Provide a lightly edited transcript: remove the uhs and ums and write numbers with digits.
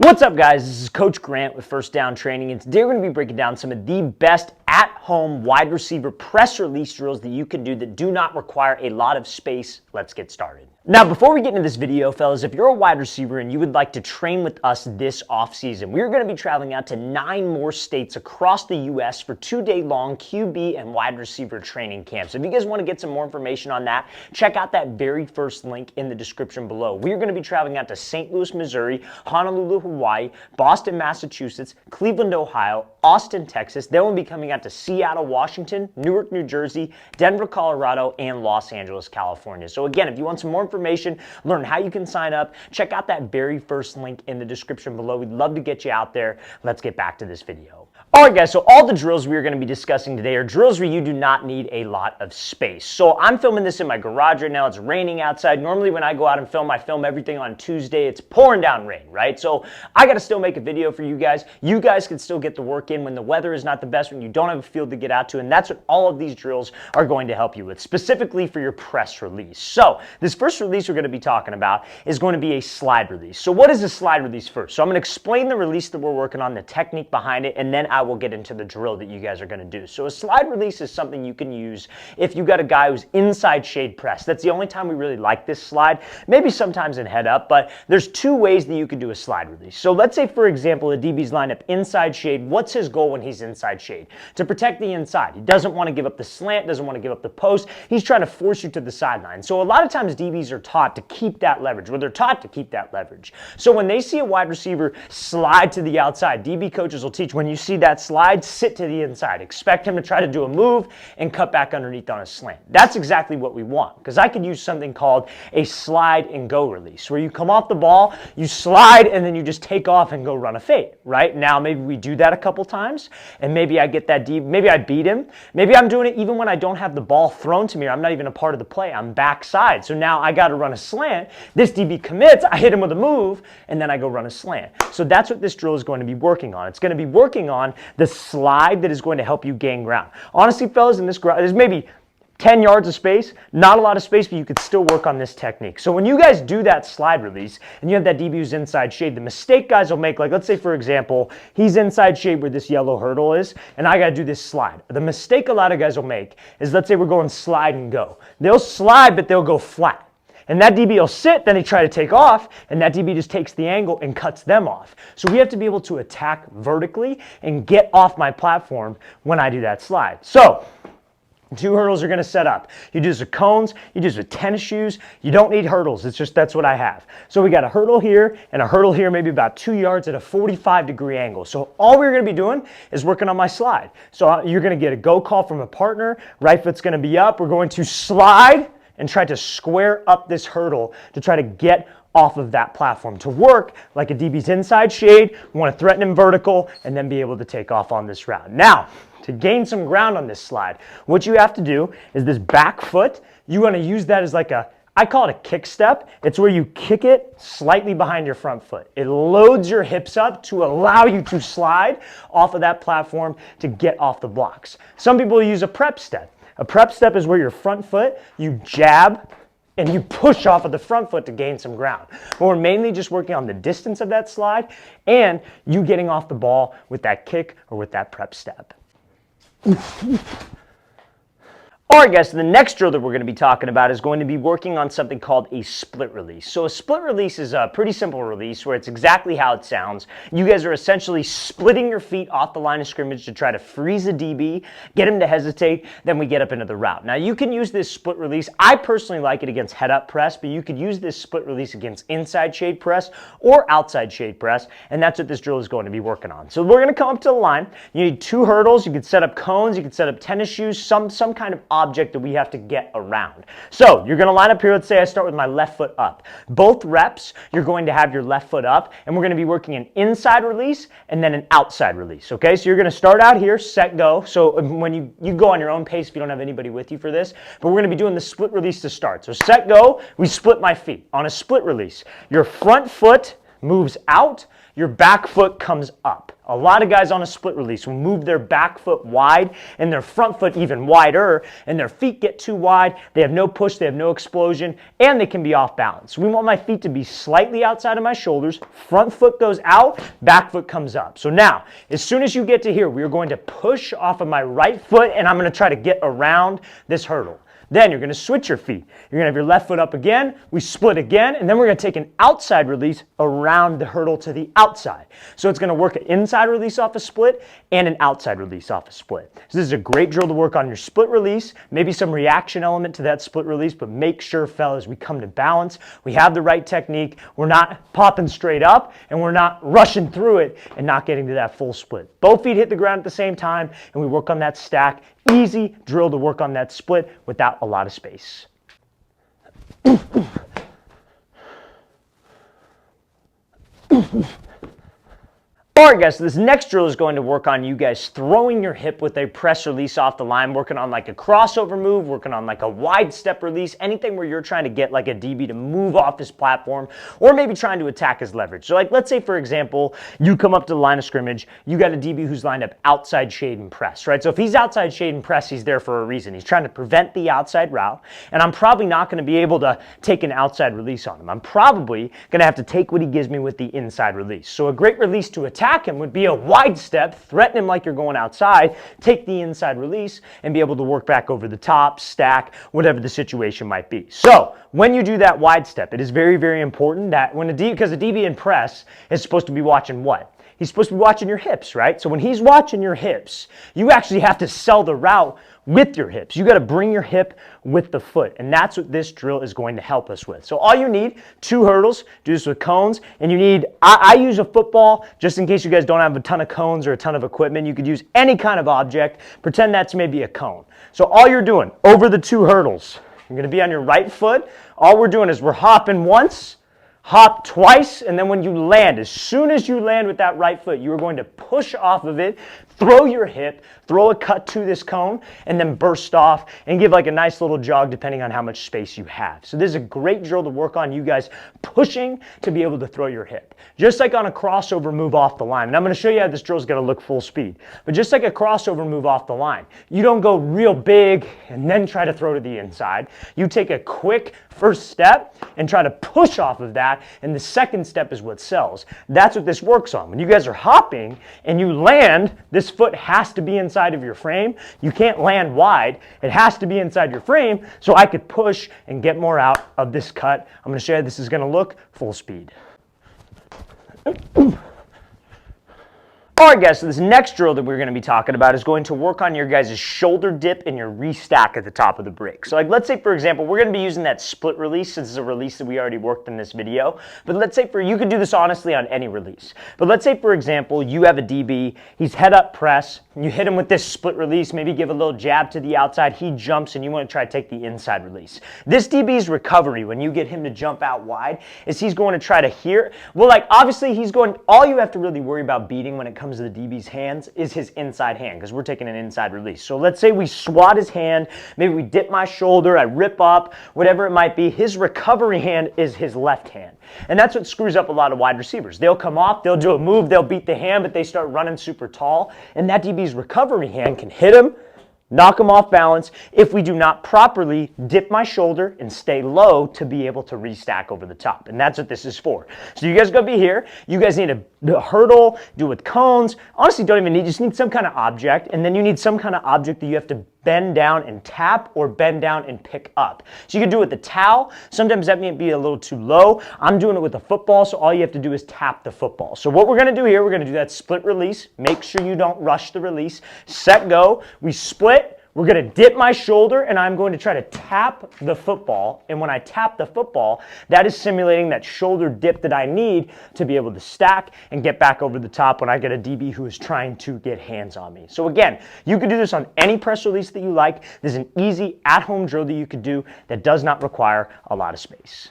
What's up, guys? This is Coach Grant with First Down Training, and today we're going to be breaking down some of the best at-home wide receiver press release drills that you can do that do not require a lot of space. Let's get started. Now, before we get into this video, fellas, if you're a wide receiver and you would like to train with us this offseason, we're going to be traveling out to 9 more states across the U.S. for 2-day-long QB and wide receiver training camps. If you guys want to get some more information on that, check out that very first link in the description below. We're going to be traveling out to St. Louis, Missouri, Honolulu, Hawaii, Boston, Massachusetts, Cleveland, Ohio, Austin, Texas. Then we'll be coming out to Seattle, Washington, Newark, New Jersey, Denver, Colorado, and Los Angeles, California. So again, if you want some more information, learn how you can sign up, check out that very first link in the description below. We'd love to get you out there. Let's get back to this video. All right, guys, so all the drills we're going to be discussing today are drills where you do not need a lot of space. So I'm filming this in my garage right now. It's raining outside. Normally when I go out and film, I film everything on Tuesday. It's pouring down rain, right? So I got to still make a video for you guys. You guys can still get the work in when the weather is not the best, when you don't have a field to get out to, and that's what all of these drills are going to help you with, specifically for your press release. So this first release we're going to be talking about is going to be a slide release. So what is a slide release first? So I'm going to explain the release that we're working on, the technique behind it, and then I will get into the drill that you guys are going to do. So a slide release is something you can use if you got a guy who's inside shade press. That's the only time we really like this slide, maybe sometimes in head up, but there's 2 ways that you can do a slide release. So let's say, for example, a DB's lined up inside shade. What's his goal when he's inside shade? To protect the inside. He doesn't want to give up the slant, doesn't want to give up the post. He's trying to force you to the sideline. So a lot of times DBs are taught to keep that leverage, they're taught to keep that leverage. So when they see a wide receiver slide to the outside, DB coaches will teach, when you see that slide, sit to the inside. Expect him to try to do a move and cut back underneath on a slant. That's exactly what we want, because I could use something called a slide and go release, where you come off the ball, you slide, and then you just take off and go run a fade, right? Now maybe we do that a couple times, and maybe I get that deep, maybe I beat him, maybe I'm doing it even when I don't have the ball thrown to me, or I'm not even a part of the play, I'm backside. So now I got to run a slant. This DB commits, I hit him with a move, and then I go run a slant. So that's what this drill is going to be working on. It's going to be working on the slide that is going to help you gain ground. Honestly, fellas, in this ground, there's maybe 10 yards of space, not a lot of space, but you could still work on this technique. So when you guys do that slide release and you have that DB who's inside shade, the mistake guys will make, like let's say for example, he's inside shade where this yellow hurdle is, and I gotta do this slide. The mistake a lot of guys will make is, let's say we're going slide and go. They'll slide, but they'll go flat. And that DB will sit, then they try to take off, and that DB just takes the angle and cuts them off. So we have to be able to attack vertically and get off my platform when I do that slide. So 2 hurdles are going to set up. You do this with cones, you do this with tennis shoes. You don't need hurdles. It's just that's what I have. So we got a hurdle here and a hurdle here, maybe about 2 yards at a 45-degree angle. So all we're going to be doing is working on my slide. So you're going to get a go call from a partner. Right foot's going to be up. We're going to slide and try to square up this hurdle to try to get off of that platform, to work like a DB's inside shade. We want to threaten him vertical and then be able to take off on this route. Now, to gain some ground on this slide, what you have to do is this back foot, you want to use that as like I call it a kick step. It's where you kick it slightly behind your front foot. It loads your hips up to allow you to slide off of that platform to get off the blocks. Some people use a prep step. A prep step is where your front foot, you jab, and you push off of the front foot to gain some ground. But we're mainly just working on the distance of that slide and you getting off the ball with that kick or with that prep step. All right, guys, so the next drill that we're going to be talking about is going to be working on something called a split release. So a split release is a pretty simple release where it's exactly how it sounds. You guys are essentially splitting your feet off the line of scrimmage to try to freeze a DB, get him to hesitate, then we get up into the route. Now, you can use this split release. I personally like it against head-up press, but you could use this split release against inside shade press or outside shade press, and that's what this drill is going to be working on. So we're going to come up to the line. You need 2 hurdles. You could set up cones. You could set up tennis shoes, some kind of object that we have to get around. So you're going to line up here. Let's say I start with my left foot up. Both reps, you're going to have your left foot up, and we're going to be working an inside release and then an outside release. Okay, so you're going to start out here, set, go. So when you go on your own pace if you don't have anybody with you for this, but we're going to be doing the split release to start. So set, go, we split my feet. On a split release, your front foot moves out, your back foot comes up. A lot of guys on a split release will move their back foot wide and their front foot even wider, and their feet get too wide. They have no push, they have no explosion, and they can be off balance. We want my feet to be slightly outside of my shoulders. Front foot goes out, back foot comes up. So now, as soon as you get to here, we are going to push off of my right foot, and I'm going to try to get around this hurdle. Then you're going to switch your feet. You're going to have your left foot up again, we split again, and then we're going to take an outside release around the hurdle to the outside. So it's going to work an inside release off a split and an outside release off a split. So this is a great drill to work on your split release, maybe some reaction element to that split release, but make sure, fellas, we come to balance, we have the right technique, we're not popping straight up, and we're not rushing through it and not getting to that full split. Both feet hit the ground at the same time, and we work on that stack. Easy drill to work on that split without a lot of space. All right, guys, so this next drill is going to work on you guys throwing your hip with a press release off the line, working on like a crossover move, working on like a wide step release, anything where you're trying to get like a DB to move off his platform, or maybe trying to attack his leverage. So like, let's say, for example, you come up to the line of scrimmage, you got a DB who's lined up outside shade and press, right? So if he's outside shade and press, he's there for a reason. He's trying to prevent the outside route, and I'm probably not going to be able to take an outside release on him. I'm probably going to have to take what he gives me with the inside release. So a great release to attack him would be a wide step, threaten him like you're going outside, take the inside release, and be able to work back over the top, stack, whatever the situation might be. So when you do that wide step, it is very, very important that when because a DB in press is supposed to be watching what? He's supposed to be watching your hips, right? So when he's watching your hips, you actually have to sell the route with your hips. You got to bring your hip with the foot, and that's what this drill is going to help us with. So all you need, 2 hurdles, do this with cones, and you need, I use a football, just in case you guys don't have a ton of cones or a ton of equipment. You could use any kind of object, pretend that's maybe a cone. So all you're doing, over the 2 hurdles, you're going to be on your right foot. All we're doing is we're hopping once, hop twice, and then when you land, as soon as you land with that right foot, you are going to push off of it, throw your hip, throw a cut to this cone, and then burst off and give like a nice little jog depending on how much space you have. So this is a great drill to work on you guys pushing to be able to throw your hip. Just like on a crossover move off the line. And I'm going to show you how this drill is going to look full speed. But just like a crossover move off the line, you don't go real big and then try to throw to the inside. You take a quick first step and try to push off of that, and the second step is what sells. That's what this works on. When you guys are hopping and you land, this foot has to be inside of your frame. You can't land wide. It has to be inside your frame so I could push and get more out of this cut. I'm going to show you how this is going to look full speed. All right, guys, so this next drill that we're going to be talking about is going to work on your guys' shoulder dip and your restack at the top of the brick. So like, let's say, for example, we're going to be using that split release since it's a release that we already worked in this video. But let's say you could do this honestly on any release. But let's say, for example, you have a DB, he's head up press, and you hit him with this split release, maybe give a little jab to the outside, he jumps, and you want to try to take the inside release. This DB's recovery, when you get him to jump out wide, is he's going to try to well, like, obviously he's going, all you have to really worry about beating when it comes to the DB's hands is his inside hand, because we're taking an inside release. So let's say we swat his hand, maybe we dip my shoulder, I rip up, whatever it might be, his recovery hand is his left hand. And that's what screws up a lot of wide receivers. They'll come off, they'll do a move, they'll beat the hand, but they start running super tall, and that DB's recovery hand can hit him, knock him off balance if we do not properly dip my shoulder and stay low to be able to restack over the top. And that's what this is for. So you guys gotta be here. You guys need a hurdle, do it with cones. Honestly, don't even need, you just need some kind of object, and then you need some kind of object that you have to bend down and tap or bend down and pick up. So you can do it with a towel. Sometimes that may be a little too low. I'm doing it with a football, so all you have to do is tap the football. So what we're gonna do here, we're gonna do that split release. Make sure you don't rush the release. Set, go. We split. We're going to dip my shoulder, and I'm going to try to tap the football. And when I tap the football, that is simulating that shoulder dip that I need to be able to stack and get back over the top when I get a DB who is trying to get hands on me. So again, you can do this on any press release that you like. This is an easy at-home drill that you could do that does not require a lot of space.